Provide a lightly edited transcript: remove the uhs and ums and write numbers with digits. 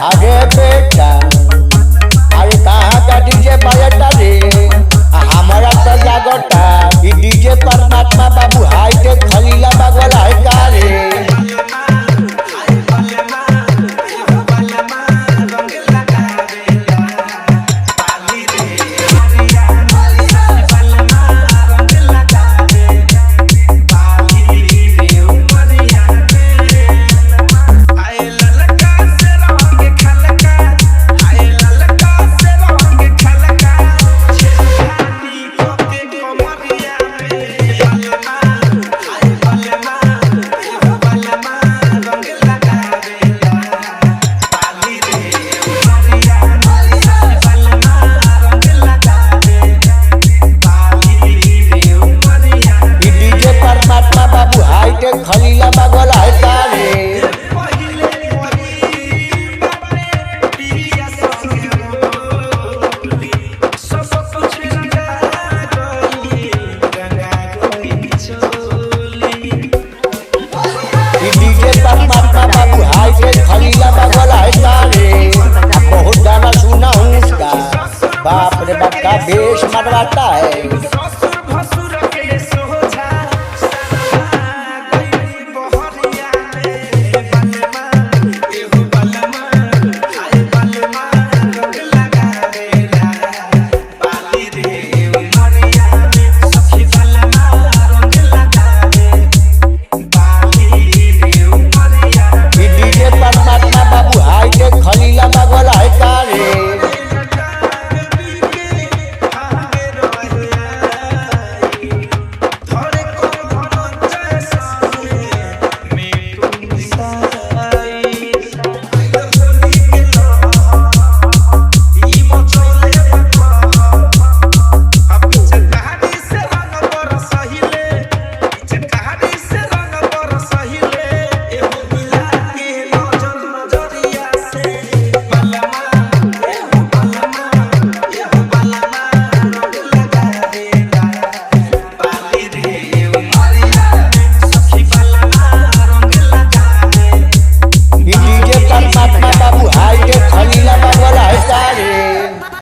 अरे बेटा अरे कहाँ का डीजे बजता रे हमारा तो जागता ई डीजे परमात्मा बाबू हाईटेक खलीला बगल है का रे खलीला बगल है का रे डीजे परमात्मा बाबू हाईटेक खलीला बगल है का रे बहुत गाना सुना हूँ उसका बाप रे बाप का बेश मरवाता है।